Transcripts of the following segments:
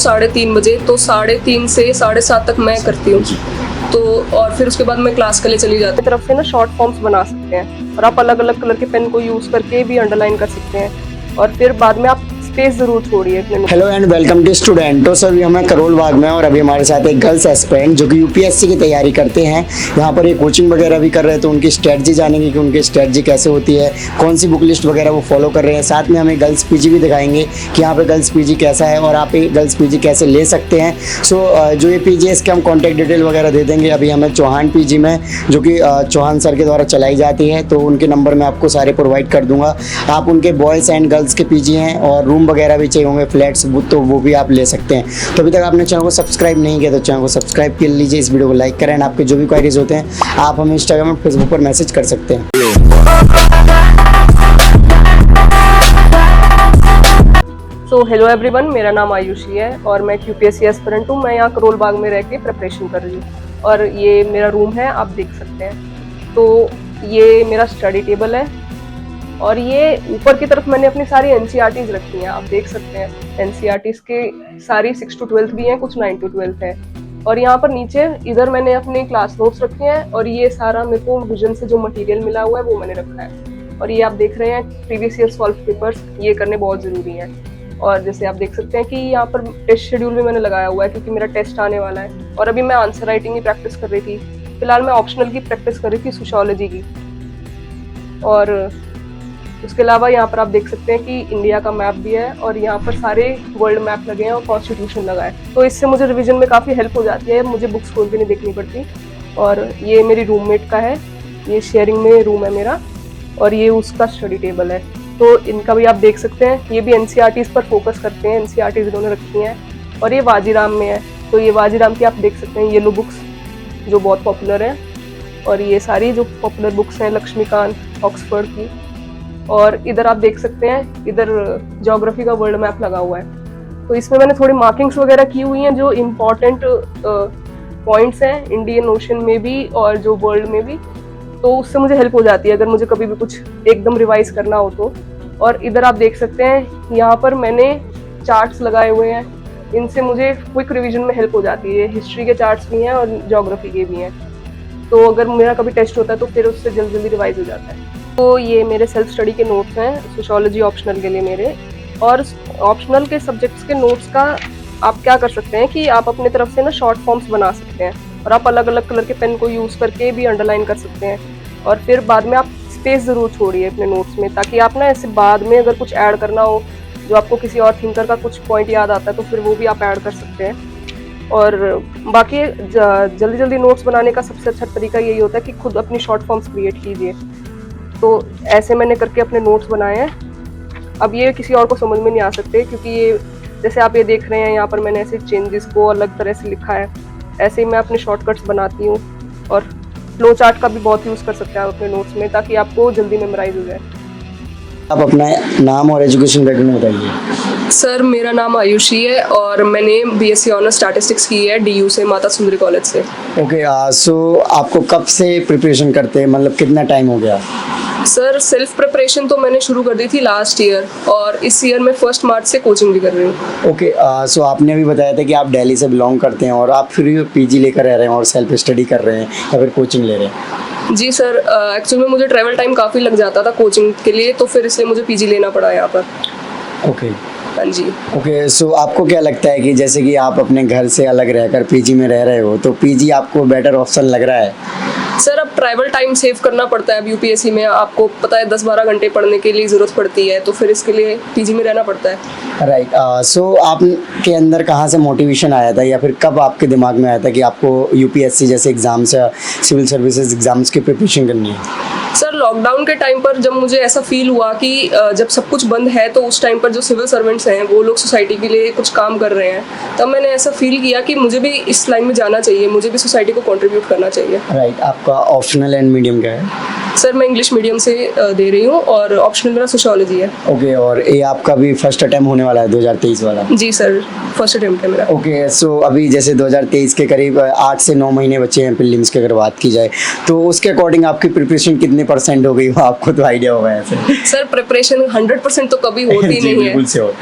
3:30 बजे, तो 3:30 से 7:30 तक मैं करती हूँ। तो और फिर उसके बाद मैं क्लास के लिए चली जाती हूँ। तरफ से ना शॉर्ट फॉर्म्स बना सकते हैं और आप अलग अलग कलर के पेन को यूज़ करके भी अंडरलाइन कर सकते हैं और फिर बाद में आप स्पेस जरूर छोड़िए अपने। Hello and welcome to student. तो सर हमें करोल बाग में और अभी हमारे साथ एक गर्ल्स एस्पिरेंट जो कि यूपीएससी की तैयारी करते हैं, यहाँ पर ये कोचिंग वगैरह भी कर रहे हैं। तो उनकी स्ट्रेटजी जानेंगे कि उनकी स्ट्रेटजी कैसे होती है, कौन सी बुक लिस्ट वगैरह वो फॉलो कर रहे हैं। साथ में हमें गर्ल्स पीजी भी दिखाएंगे कि यहाँ पर गर्ल्स पीजी कैसा है और आप गर्ल्स पीजी कैसे ले सकते हैं। सो जो ये पीजी है इसके हम कॉन्टैक्ट डिटेल वगैरह दे देंगे। अभी हमें चौहान पीजी में, जो कि चौहान सर के द्वारा चलाई जाती है, तो उनके नंबर मैं आपको सारे प्रोवाइड कर दूँगा। आप उनके बॉयज़ एंड गर्ल्स के पीजी हैं और रूम वगैरह भी चाहिए होंगे, फ्लैट्स, तो वो भी आप ले सकते हैं। तो अभी तक आपने चैनल को सब्सक्राइब नहीं किया तो चैनल को सब्सक्राइब कर लीजिए, इस वीडियो को लाइक करें। आपके जो भी क्वारीज होते हैं आप हमें इंस्टाग्राम और फेसबुक पर मैसेज कर सकते हैं। सो हेलो एवरीवन, मेरा नाम आयुषी है और मैं यूपीएससी एस्पिरेंट हूँ। मैं यहाँ करोल बाग में रह के प्रिपरेशन कर रही हूँ और ये मेरा रूम है, आप देख सकते हैं। तो ये मेरा स्टडी टेबल है और ये ऊपर की तरफ मैंने अपनी सारी एनसीईआरटीज रखी हैं, आप देख सकते हैं। एनसीईआरटीज के सारी 6 to 12 भी हैं, कुछ 9 to 12 है। और यहाँ पर नीचे इधर मैंने अपने क्लास नोट्स रखे हैं और ये सारा मेरे को विजन से जो मटेरियल मिला हुआ है वो मैंने रखा है। और ये आप देख रहे हैं प्रीवियस ईयर सॉल्व पेपर्स, ये करने बहुत ज़रूरी हैं। और जैसे आप देख सकते हैं कि यहाँ पर टेस्ट शेड्यूल भी मैंने लगाया हुआ है क्योंकि मेरा टेस्ट आने वाला है। और अभी मैं आंसर राइटिंग की प्रैक्टिस कर रही थी, फिलहाल मैं ऑप्शनल की प्रैक्टिस कर रही थी, सोशियोलॉजी की। और उसके अलावा यहाँ पर आप देख सकते हैं कि इंडिया का मैप भी है और यहाँ पर सारे वर्ल्ड मैप लगे हैं और कॉन्स्टिट्यूशन लगा है। तो इससे मुझे रिवीजन में काफ़ी हेल्प हो जाती है, मुझे बुक्स खोल के नहीं देखनी पड़ती। और ये मेरी रूममेट का है, ये शेयरिंग में रूम है मेरा और ये उसका स्टडी टेबल है। तो इनका भी आप देख सकते हैं, ये भी एनसीईआरटीज पर फोकस करते हैं, एनसीईआरटीज इन्होंने रखी हैं। और ये वाजीराम में है, तो ये वाजीराम की आप देख सकते हैं येलो बुक्स जो बहुत पॉपुलर हैं। और ये सारी जो पॉपुलर बुक्स हैं लक्ष्मीकांत, ऑक्सफोर्ड की। और इधर आप देख सकते हैं, इधर ज्योग्राफी का वर्ल्ड मैप लगा हुआ है। तो इसमें मैंने थोड़ी मार्किंग्स वगैरह की हुई हैं जो इम्पोर्टेंट पॉइंट्स हैं इंडियन ओशन में भी और जो वर्ल्ड में भी। तो उससे मुझे हेल्प हो जाती है अगर मुझे कभी भी कुछ एकदम रिवाइज करना हो तो। और इधर आप देख सकते हैं, यहाँ पर मैंने चार्ट्स लगाए हुए हैं, इनसे मुझे क्विक रिविजन में हेल्प हो जाती है। हिस्ट्री के चार्ट्स भी हैं और ज्योग्राफी के भी हैं, तो अगर मेरा कभी टेस्ट होता है तो फिर उससे जल्दी जल्दी रिवाइज हो जाता है। तो ये मेरे सेल्फ स्टडी के नोट्स हैं सोशियोलॉजी ऑप्शनल के लिए मेरे। और ऑप्शनल के सब्जेक्ट्स के नोट्स का आप क्या कर सकते हैं कि आप अपने तरफ से ना शॉर्ट फॉर्म्स बना सकते हैं और आप अलग अलग कलर के पेन को यूज़ करके भी अंडरलाइन कर सकते हैं। और फिर बाद में आप स्पेस ज़रूर छोड़िए अपने नोट्स में, ताकि आप ना ऐसे बाद में अगर कुछ ऐड करना हो, जो आपको किसी और थिंकर का कुछ पॉइंट याद आता है तो फिर वो भी आप ऐड कर सकते हैं। और बाकी जल्दी जल्दी नोट्स बनाने का सबसे अच्छा तरीका यही होता है कि खुद अपनी शॉर्ट फॉर्म्स क्रिएट कीजिए। तो ऐसे मैंने करके अपने नोट्स बनाए हैं। अब ये किसी और को समझ में नहीं आ सकते क्योंकि ये जैसे आप ये देख रहे हैं, यहाँ पर मैंने ऐसे चेंजेस को अलग तरह से लिखा है। ऐसे ही मैं अपने शॉर्टकट्स बनाती हूँ और फ्लो चार्ट का भी बहुत यूज़ कर सकते हैं आप अपने नोट्स में, ताकि आपको जल्दी मेमोराइज हो जाए। आप अपना नाम और एजुकेशन बैकग्राउंड बताइए। सर मेरा नाम आयुषी है और मैंने बीएससी ऑनर्स स्टैटिस्टिक्स की है डीयू से, माता सुंदरी कॉलेज से। ओके, सो आपको कब से प्रिपरेशन करते हैं, मतलब कितना टाइम हो गया? सर सेल्फ प्रिपरेशन तो मैंने शुरू कर दी थी लास्ट ईयर और इस ईयर मैं 1 मार्च से कोचिंग भी कर रही हूँ। ओके, सो आपने अभी बताया था कि आप दिल्ली से बिलोंग करते हैं और आप फिर पीजी लेकर रह रहे हैं और सेल्फ स्टडी कर रहे हैं या फिर कोचिंग ले रहे हैं? जी सर, एक्चुअली में मुझे ट्रैवल टाइम काफ़ी लग जाता था कोचिंग के लिए, तो फिर इसलिए मुझे पीजी लेना पड़ा यहाँ पर। ओके, हाँ जी। ओके, सो आपको क्या लगता है कि जैसे कि आप अपने घर से अलग रहकर पीजी में रह रहे हो, तो पीजी आपको बेटर ऑप्शन लग रहा है? सर अब ट्रैवल टाइम सेव करना पड़ता है। अब यूपीएससी में आपको पता है 10-12 घंटे पढ़ने के लिए ज़रूरत पड़ती है, तो फिर इसके लिए पीजी में रहना पड़ता है। राइट, सो आपके अंदर कहाँ से मोटिवेशन आया था या फिर कब आपके दिमाग में आया था कि आपको यूपीएससी जैसे एग्ज़ाम्स या सिविल सर्विसेज एग्ज़ाम्स की प्रिपरेशन करनी है? सर लॉकडाउन के टाइम पर जब मुझे ऐसा फील हुआ कि जब सब कुछ बंद है तो उस टाइम पर जो सिविल सर्वेंट्स हैं वो लोग सोसाइटी के लिए कुछ काम कर रहे हैं, तब मैंने ऐसा फील किया कि मुझे भी इस लाइन में जाना चाहिए, मुझे भी सोसाइटी को कंट्रीब्यूट करना चाहिए। राइट, आपका ऑप्शनल एंड मीडियम क्या है? सर मैं इंग्लिश मीडियम से दे रही हूँ और ऑप्शनल मेरा सोशियोलॉजी है। ओके, और ये आपका भी फर्स्ट अटेम्प्ट होने वाला है 2023 वाला? जी सर, फर्स्ट अटेम्प्ट है मेरा। ओके, सो अभी जैसे 2023 के करीब 8 से 9 महीने बचे हैं प्रीलिम्स की अगर बात की जाए, तो उसके अकॉर्डिंग आपकी प्रिपरेशन कितने % हो गई वो आपको तो आइडिया होगा ऐसे? सर प्रिपरेशन 100% तो कभी होती जी, नहीं है, बिल्कुल से हो।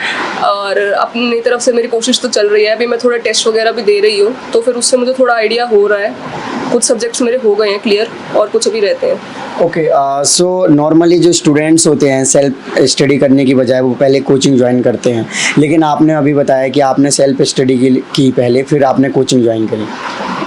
और अपनी तरफ से मेरी कोशिश तो चल रही है। अभी मैं थोड़ा टेस्ट वगैरह भी दे रही हूँ, तो फिर उससे मुझे थोड़ा आइडिया हो रहा है। कुछ सब्जेक्ट्स मेरे हो गए हैं क्लियर और कुछ अभी रहते हैं। ओके, सो नॉर्मली जो स्टूडेंट्स होते हैं सेल्फ स्टडी करने की बजाय वो पहले कोचिंग ज्वाइन करते हैं, लेकिन आपने अभी बताया कि आपने सेल्फ स्टडी की पहले, फिर आपने कोचिंग ज्वाइन करी।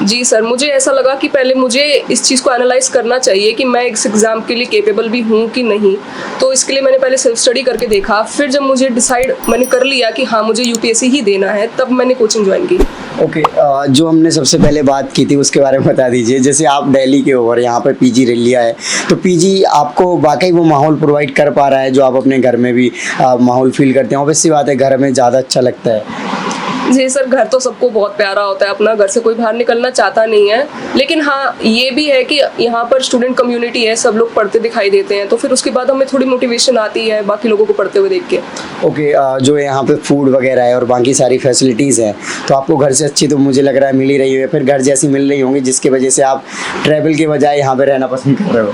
जी सर, मुझे ऐसा लगा कि पहले मुझे इस चीज़ को एनालाइज करना चाहिए कि मैं इस एग्ज़ाम के लिए केपेबल भी हूँ कि नहीं। तो इसके लिए मैंने पहले सेल्फ स्टडी करके देखा, फिर जब मुझे मैंने कर लिया कि हाँ मुझे यूपीएससी ही देना है, तब मैंने कोचिंग ज्वाइन की। ओके, जो हमने सबसे पहले बात की थी उसके बारे में बता दीजिए। जैसे आप दिल्ली के हो और यहाँ पर पीजी लिया है, तो पीजी आपको वाकई वो माहौल प्रोवाइड कर पा रहा है जो आप अपने घर में भी माहौल फील करते हैं? ऑब्वियस सी बात है, घर में ज़्यादा अच्छा लगता है। जी सर, घर तो सबको बहुत प्यारा होता है अपना, घर से कोई बाहर निकलना चाहता नहीं है। लेकिन हाँ ये भी है कि यहाँ पर स्टूडेंट कम्युनिटी है, सब लोग पढ़ते दिखाई देते हैं, तो फिर उसके बाद हमें थोड़ी मोटिवेशन आती है बाकी लोगों को पढ़ते हुए देख के। ओके, जो यहाँ पे फूड वगैरह है और बाकी सारी फैसिलिटीज़ हैं, तो आपको घर से अच्छी तो मुझे लग रहा है मिल ही रही है, फिर घर जैसी मिल रही होंगी जिसकी वजह से आप ट्रैवल के बजाय यहाँ पे रहना पसंद कर रहे हो?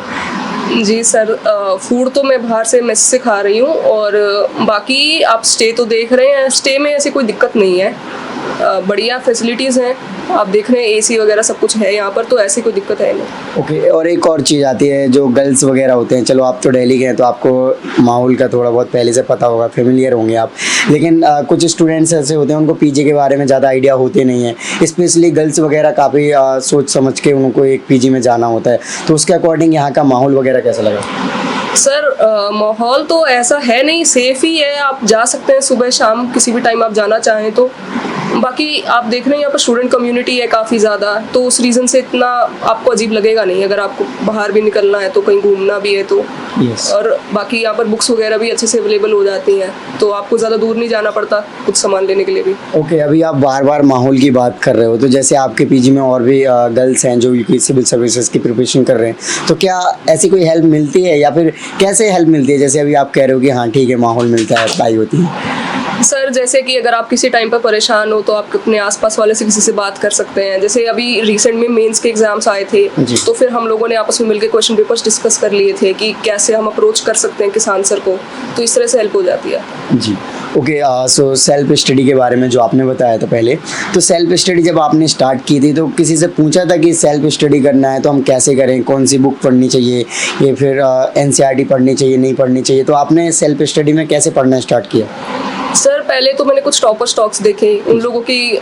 जी सर, फूड तो मैं बाहर से मेस से खा रही हूँ, और बाकी आप स्टे तो देख रहे हैं, स्टे में ऐसी कोई दिक्कत नहीं है, बढ़िया फैसिलिटीज़ हैं, आप देख रहे हैं एसी वगैरह सब कुछ है यहाँ पर, तो ऐसी कोई दिक्कत है नहीं। ओके, और एक और चीज़ आती है जो गर्ल्स वगैरह होते हैं, चलो आप तो दिल्ली के हैं तो आपको माहौल का थोड़ा बहुत पहले से पता होगा, फेमिलियर होंगे आप, लेकिन कुछ स्टूडेंट्स ऐसे होते हैं उनको पीजी के बारे में ज़्यादा आइडिया होते नहीं है, स्पेशली गर्ल्स वगैरह काफ़ी सोच समझ के उनको एक पीजी में जाना होता है, तो उसके अकॉर्डिंग यहाँ का माहौल वगैरह कैसा लगा? सर माहौल तो ऐसा है नहीं, सेफ ही है, आप जा सकते हैं सुबह शाम किसी भी टाइम आप जाना चाहें तो। बाकी आप देख रहे हैं यहाँ पर स्टूडेंट कम्युनिटी है काफ़ी ज़्यादा, तो उस रीज़न से इतना आपको अजीब लगेगा नहीं अगर आपको बाहर भी निकलना है तो, कहीं घूमना भी है तो। Yes. और बाकी यहाँ पर बुक्स वगैरह भी अच्छे से अवेलेबल हो जाती हैं, तो आपको ज़्यादा दूर नहीं जाना पड़ता कुछ सामान लेने के लिए भी। ओके, अभी आप बार बार माहौल की बात कर रहे हो, तो जैसे आपके पीजी में और भी गर्ल्स हैं जो यूपी सिविल सर्विसेज की प्रिपरेशन कर रहे हैं, तो क्या ऐसी कोई हेल्प मिलती है या फिर कैसे हेल्प मिलती है? जैसे अभी आप कह रहे हो कि हाँ ठीक है माहौल मिलता है, पढ़ाई होती है। सर जैसे कि अगर आप किसी टाइम पर परेशान हो तो आप अपने आसपास वाले से किसी से बात कर सकते हैं। जैसे अभी रिसेंट में मेंस के एग्जाम्स आए थे, तो फिर हम लोगों ने आपस में मिलकर क्वेश्चन पेपर्स डिस्कस कर लिए थे कि कैसे हम अप्रोच कर सकते हैं किस आंसर को, तो इस तरह से हेल्प हो जाती है। जी ओके, सो सेल्फ स्टडी के बारे में जो आपने बताया था पहले, तो सेल्फ स्टडी जब आपने स्टार्ट की थी तो किसी से पूछा था कि सेल्फ स्टडी करना है तो हम कैसे करें, कौन सी बुक पढ़नी चाहिए, या फिर एनसीईआरटी पढ़नी चाहिए, नहीं पढ़नी चाहिए, तो आपने सेल्फ स्टडी में कैसे पढ़ना स्टार्ट किया? सर पहले तो मैंने कुछ टॉपर स्टॉक्स देखे, उन लोगों की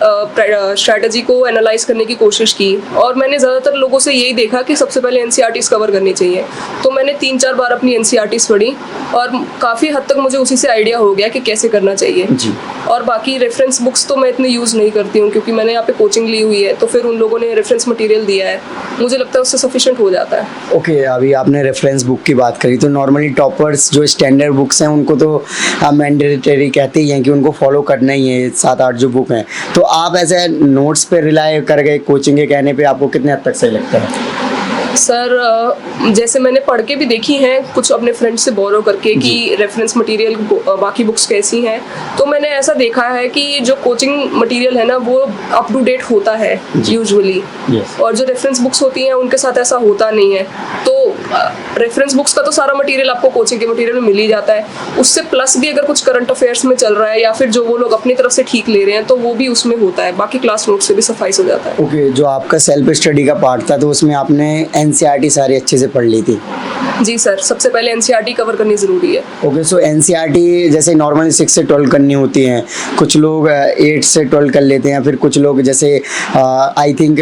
स्ट्रैटेजी को एनालाइज करने की कोशिश की, और मैंने ज़्यादातर लोगों से यही देखा कि सबसे पहले एनसीईआरटीज़ कवर करनी चाहिए। तो मैंने 3-4 बार अपनी एनसीईआरटीज़ पढ़ी और काफ़ी हद तक मुझे उसी से आइडिया हो गया कि कैसे करना चाहिए जी। और बाकी रेफरेंस बुक्स तो मैं इतने यूज़ नहीं करती हूँ क्योंकि मैंने यहाँ पे कोचिंग ली हुई है, तो फिर उन लोगों ने रेफरेंस मटेरियल दिया है, मुझे लगता है उससे सफिशिएंट हो जाता है। ओके, अभी आपने रेफरेंस बुक की बात करी, तो नॉर्मली टॉपर्स जो स्टैंडर्ड बुक्स हैं उनको तो मैंडेटरी कहते ही हैं कि उनको फॉलो करना ही है, 7-8 जो बुक हैं, तो आप ऐसे नोट्स पे रिलाई कर गए कोचिंग के कहने पे, आपको कितने हद तक सही लगता है? सर जैसे मैंने पढ़ के भी देखी हैं कुछ अपने फ्रेंड्स से बोरो करके कि रेफरेंस मटेरियल बाकी बुक्स कैसी हैं, तो मैंने ऐसा देखा है कि जो कोचिंग मटेरियल है ना वो अप टू डेट होता है यूजुअली, और जो रेफरेंस बुक्स होती हैं उनके साथ ऐसा होता नहीं है। तो रेफरेंस बुक्स का तो सारा मटेरियल आपको कोचिंग के मटेरियल में मिल ही जाता है, उससे प्लस भी अगर कुछ करंट अफेयर्स में चल रहा है या फिर जो वो लोग अपनी तरफ से ठीक ले रहे हैं तो वो भी उसमें होता है, बाकी क्लास नोट से भी सफाइस हो जाता है। ओके, जो आपका सेल्फ स्टडी का पार्ट था तो उसमें आपने एनसीईआरटी सारी अच्छे से पढ़ ली थी? जी सर, सबसे पहले एनसीईआरटी कवर करनी ज़रूरी है। ओके, सो एनसीईआरटी जैसे नॉर्मली 6 से 12 करनी होती हैं, कुछ लोग 8 से 12 कर लेते हैं, फिर कुछ लोग जैसे आई थिंक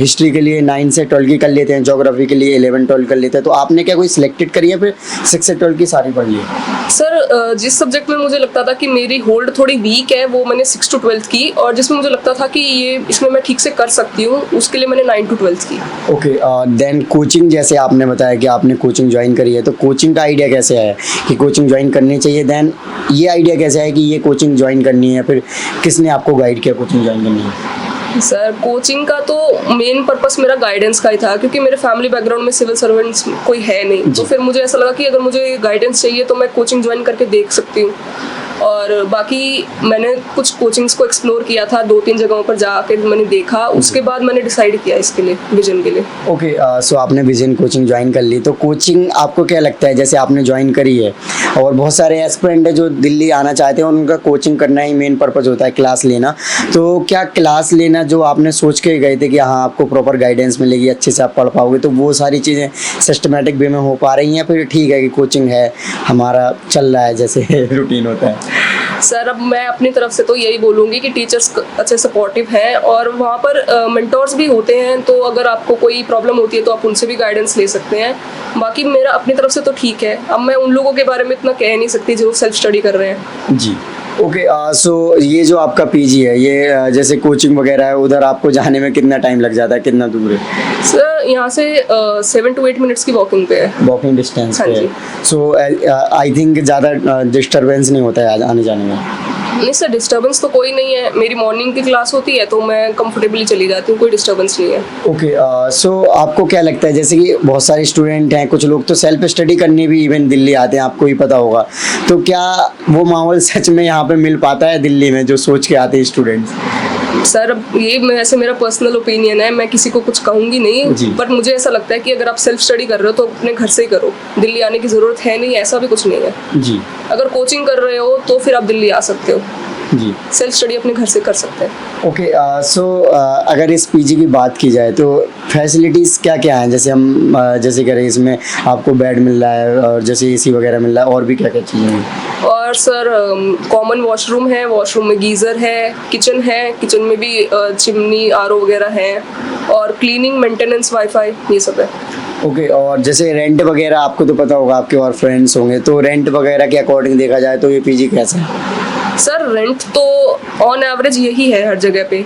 हिस्ट्री के लिए 9 से 12 की कर लेते हैं, ज्योग्राफी के लिए 11-12 कर लेते हैं, तो आपने क्या कोई सिलेक्टेड करी है फिर 6 से 12 की सारी पढ़ ली? सर जिस सब्जेक्ट में मुझे लगता था कि मेरी होल्ड थोड़ी वीक है वो मैंने 6 to 12 की, और जिसमें मुझे लगता था कि ये इसमें मैं ठीक से कर सकती हूँ उसके लिए मैंने 9 to 12 की। ओके, देन कोचिंग जैसे आपने बताया कि आपने कोचिंग ज्वाइन करी है, तो कोचिंग का आइडिया कैसे है कि कोचिंग ज्वाइन करनी चाहिए, देन ये आइडिया कैसे है कि ये कोचिंग ज्वाइन करनी है, फिर किसने आपको गाइड किया कोचिंग ज्वाइन करनी है? सर कोचिंग का तो मेन पर्पस मेरा गाइडेंस का ही था, क्योंकि मेरे फैमिली बैकग्राउंड में सिविल सर्वेंट्स कोई है नहीं, तो फिर मुझे ऐसा लगा कि अगर मुझे गाइडेंस चाहिए तो मैं कोचिंग ज्वाइन करके देख सकती हूँ। और बाकी मैंने कुछ कोचिंग्स को एक्सप्लोर किया था, 2-3 जगहों पर जाकर मैंने देखा, उसके बाद मैंने डिसाइड किया इसके लिए, विजन के लिए। ओके, सो आपने विजन कोचिंग ज्वाइन कर ली, तो कोचिंग आपको क्या लगता है, जैसे आपने ज्वाइन करी है और बहुत सारे एस्पिरेंट है जो दिल्ली आना चाहते हैं, उनका कोचिंग करना ही मेन पर्पस होता है, क्लास लेना, तो क्या क्लास लेना जो आपने सोच के गए थे कि हाँ आपको प्रॉपर गाइडेंस मिलेगी, अच्छे से आप पढ़ पाओगे, तो वो सारी चीज़ें सिस्टमेटिक वे में हो पा रही हैं, फिर ठीक है कि कोचिंग है हमारा चल रहा है जैसे रूटीन होता है? सर अब मैं अपनी तरफ से तो यही बोलूँगी कि टीचर्स अच्छे सपोर्टिव हैं और वहाँ पर मेंटोर्स भी होते हैं, तो अगर आपको कोई प्रॉब्लम होती है तो आप उनसे भी गाइडेंस ले सकते हैं। बाकी मेरा अपनी तरफ से तो ठीक है। अब मैं उन लोगों के बारे में इतना कह नहीं सकती जो सेल्फ स्टडी कर रहे हैं। जी, ओके, सो ये जो आपका पीजी है, ये जैसे कोचिंग वगैरह है, उधर आपको जाने में कितना टाइम लग जाता है, कितना दूर है? सर यहाँ से 7 to 8 मिनट्स की वॉकिंग पे है, वॉकिंग डिस्टेंस हाँ पे जी। है। सो आई थिंक ज़्यादा डिस्टरबेंस नहीं होता है आने जाने में? नहीं सर, डिस्टर्बेंस तो कोई नहीं है, मेरी मॉर्निंग की क्लास होती है तो मैं कंफर्टेबली चली जाती हूँ, कोई डिस्टर्बेंस नहीं है। ओके, सो आपको क्या लगता है, जैसे कि बहुत सारे स्टूडेंट हैं, कुछ लोग तो सेल्फ स्टडी करने भी इवन दिल्ली आते हैं, आपको ही पता होगा, तो क्या वो माहौल सच में यहाँ पे मिल पाता है दिल्ली में जो सोच के आते हैं स्टूडेंट्स? सर अब ये वैसे मेरा पर्सनल ओपिनियन है, मैं किसी को कुछ कहूँगी जी। नहीं, बट मुझे ऐसा लगता है कि अगर आप सेल्फ स्टडी कर रहे हो तो अपने घर से ही करो, दिल्ली आने की ज़रूरत है नहीं, ऐसा भी कुछ नहीं है। जी अगर कोचिंग कर रहे हो तो फिर आप दिल्ली आ सकते हो, जी, सेल्फ स्टडी अपने घर से कर सकते हैं। ओके, सो अगर इस पीजी की बात की जाए तो फैसिलिटीज़ क्या क्या हैं, जैसे हम जैसे करें इसमें आपको बेड मिल रहा है और जैसे एसी वगैरह मिल रहा है, और भी क्या क्या चीज़ें हैं? और सर कॉमन वॉशरूम है, वॉशरूम में गीज़र है, किचन में भी चिमनी आरओ वगैरह है, और क्लीनिंग, मेंटेनेंस, वाईफाई, ये सब है। ओके, और जैसे रेंट वगैरह आपको तो पता होगा, आपके और फ्रेंड्स होंगे, तो रेंट वगैरह के अकॉर्डिंग देखा जाए तो ये पीजी कैसा है? सर रेंट तो ऑन एवरेज यही है हर जगह पे,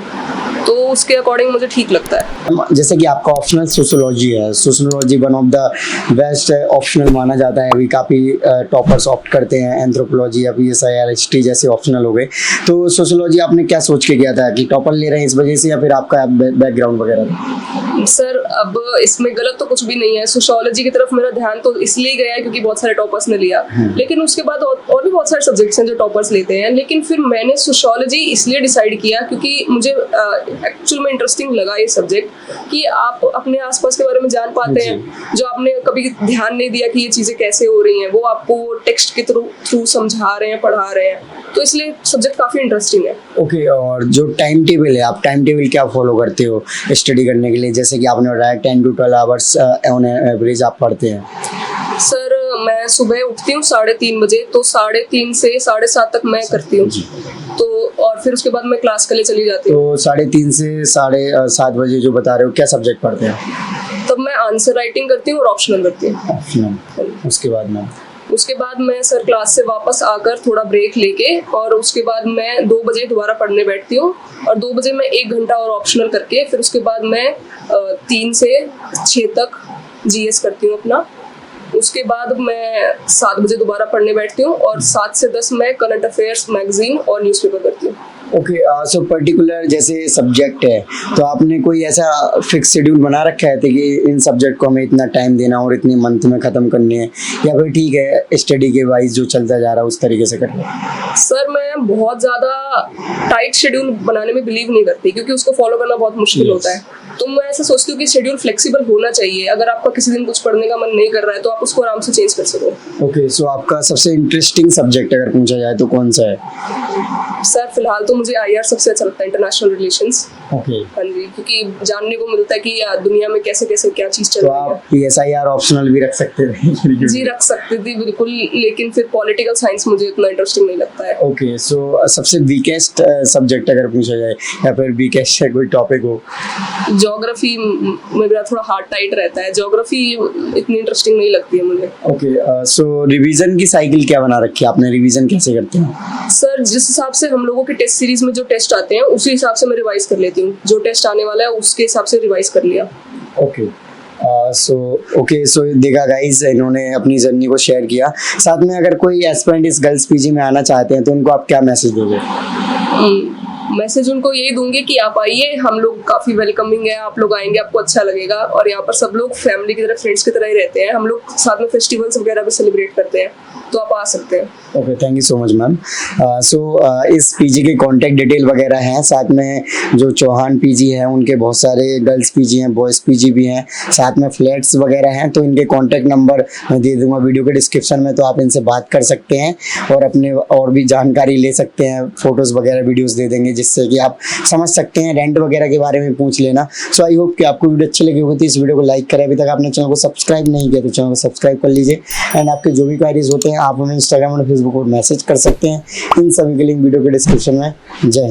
तो उसके अकॉर्डिंग मुझे ठीक लगता है। जैसे कि आपका ऑप्शनल सोशियोलॉजी है, sociology one of the best optional माना जाता है, अभी काफ़ी टॉपर्स ऑप्ट करते हैं, एंथ्रोपोलॉजी या PSIRHT जैसे ऑप्शनल हो गए, तो सोशियोलॉजी आपने क्या सोच के किया था कि टॉपर ले रहे हैं इस वजह से, या फिर आपका बैकग्राउंड वगैरह? सर अब इसमें गलत तो कुछ भी नहीं है, सोशियोलॉजी की तरफ मेरा ध्यान तो इसलिए गया है क्योंकि बहुत सारे टॉपर्स ने लिया, लेकिन उसके बाद और भी बहुत सारे सब्जेक्ट्स हैं जो टॉपर्स लेते हैं, लेकिन फिर मैंने सोशियोलॉजी इसलिए डिसाइड किया क्योंकि मुझे एक्चुअल में इंटरेस्टिंग लगा ये सब्जेक्ट, कि आप अपने आसपास के बारे में जान पाते हैं, जो आपने कभी ध्यान नहीं दिया कि ये चीज़ें कैसे हो रही हैं, वो आपको टेक्स्ट के थ्रू समझा रहे हैं, पढ़ा रहे हैं, तो इसलिए सब्जेक्ट काफ़ी इंटरेस्टिंग है। ओके, और जो टाइम टेबल है, आप टाइम टेबल क्या फॉलो करते हो स्टडी करने के लिए, जैसे कि आपने बताया 10 to 12 आवर्स ऑन एवरेज आप पढ़ते हैं? सर मैं सुबह उठती हूँ 3:30 बजे, तो 3:30 से 7:30 तक मैं करती हूँ, तो और फिर उसके बाद मैं क्लास के लिए चली जाती हूँ। तो 3:30 से 7:30 बजे जो बता रहे हो, क्या सब्जेक्ट पढ़ते हैं? तब मैं आंसर राइटिंग करती हूँ और ऑप्शनल करती हूँ। ऑप्शनल, उसके बाद मैं सर क्लास से वापस आकर थोड़ा ब्रेक लेके, और उसके बाद मैं 2 बजे दोबारा पढ़ने बैठती हूँ, और 2 बजे मैं 1 घंटा और ऑप्शनल करके फिर उसके बाद मैं 3 से 6 तक GS करती हूँ अपना। उसके बाद मैं 7 बजे दोबारा पढ़ने बैठती हूँ, और 7 से 10 मैं करंट अफेयर्स, मैगजीन और न्यूज़पेपर करती हूँ। ओके, सो पर्टिकुलर जैसे सब्जेक्ट है, तो आपने कोई ऐसा फिक्स शेड्यूल बना रखा है कि इन सब्जेक्ट को हमें इतना टाइम देना और इतने मंथ में ख़त्म करने हैं, या फिर ठीक है स्टडी के वाइज जो चलता जा रहा है उस तरीके से करना? सर मैं बहुत ज़्यादा टाइट शेड्यूल बनाने में बिलीव नहीं करती, क्योंकि उसको फॉलो करना बहुत मुश्किल होता है, तो मैं ऐसा सोचती हूँ कि शेड्यूल फ्लेक्सिबल होना चाहिए। अगर आपका किसी दिन कुछ पढ़ने का मन नहीं कर रहा है तो आप उसको आराम से चेंज कर सको। ओके, सो आपका सबसे इंटरेस्टिंग सब्जेक्ट अगर पूछा जाए तो कौन सा है? सर फिलहाल तो मुझे IR सबसे अच्छा लगता है, इंटरनेशनल रिलेशंस। ओके, हाँ जी, क्योंकि जानने को मिलता है कि दुनिया में कैसे कैसे क्या चीज़ चल तो रही है। आप PSIR ऑप्शनल भी रख सकते थे? जी रख सकती थी बिल्कुल, लेकिन फिर पॉलिटिकल साइंस मुझे इतना इंटरेस्टिंग नहीं लगता है। ओके, सो सबसे वीकेस्ट सब्जेक्ट अगर पूछा जाए, या फिर वीकेस्ट कोई टॉपिक हो? ज्योग्राफी मेरा थोड़ा हार्ड टाइट रहता है, ज्योग्राफी इतनी इंटरेस्टिंग नहीं लगती है मुझे। ओके, सो रिवीजन की साइकिल क्या बना रखी है आपने, रिवीजन कैसे करते हैं? सर जिस हिसाब से हम लोगों के टेस्ट सीरीज में जो टेस्ट आते हैं उसी हिसाब से मैं रिवाइज कर लेती हूँ, जो टेस्ट आने वाला है उसके हिसाब से रिवाइज कर लिया। ओके, सो देखा गाइस, इन्होंने अपनी जर्नी को शेयर किया। साथ में अगर कोई एस्पिरेंट इस गर्ल्स पीजी में आना चाहते हैं तो उनको आप क्या मैसेज दोगे? मैसेज उनको यही दूंगी कि आप आइए, हम लोग काफ़ी वेलकमिंग है, आप लोग आएंगे आपको अच्छा लगेगा। और यहाँ पर सब लोग फैमिली की तरह, फ्रेंड्स की तरह ही रहते हैं। हम लोग साथ में फेस्टिवल्स वगैरह भी सेलिब्रेट करते हैं, तो आप आ सकते हैं। Okay, thank you so much ma'am. इस पीजी के कॉन्टैक्ट डिटेल वगैरह हैं, साथ में जो चौहान पीजी है उनके बहुत सारे गर्ल्स पीजी हैं, बॉयज़ पीजी भी हैं, साथ में फ्लैट्स वगैरह हैं। तो इनके कॉन्टैक्ट नंबर मैं दे दूंगा वीडियो के डिस्क्रिप्शन में, तो आप इनसे बात कर सकते हैं और अपने और भी जानकारी ले सकते हैं। फ़ोटोज़ वगैरह वीडियोज़ दे देंगे जिससे कि आप समझ सकते हैं। रेंट वगैरह के बारे में पूछ लेना। सो आई होप कि आपको वीडियो अच्छी लगी होगी। तो इस वीडियो को लाइक करें, अभी तक आपने चैनल को सब्सक्राइब नहीं किया तो चैनल को सब्सक्राइब कर लीजिए। एंड आपके जो भी क्वारीज होते हैं आप हमें इंस्टाग्राम और फेसबुक पर मैसेज कर सकते हैं। इन सभी के लिंक वीडियो के डिस्क्रिप्शन में। जय हिंद।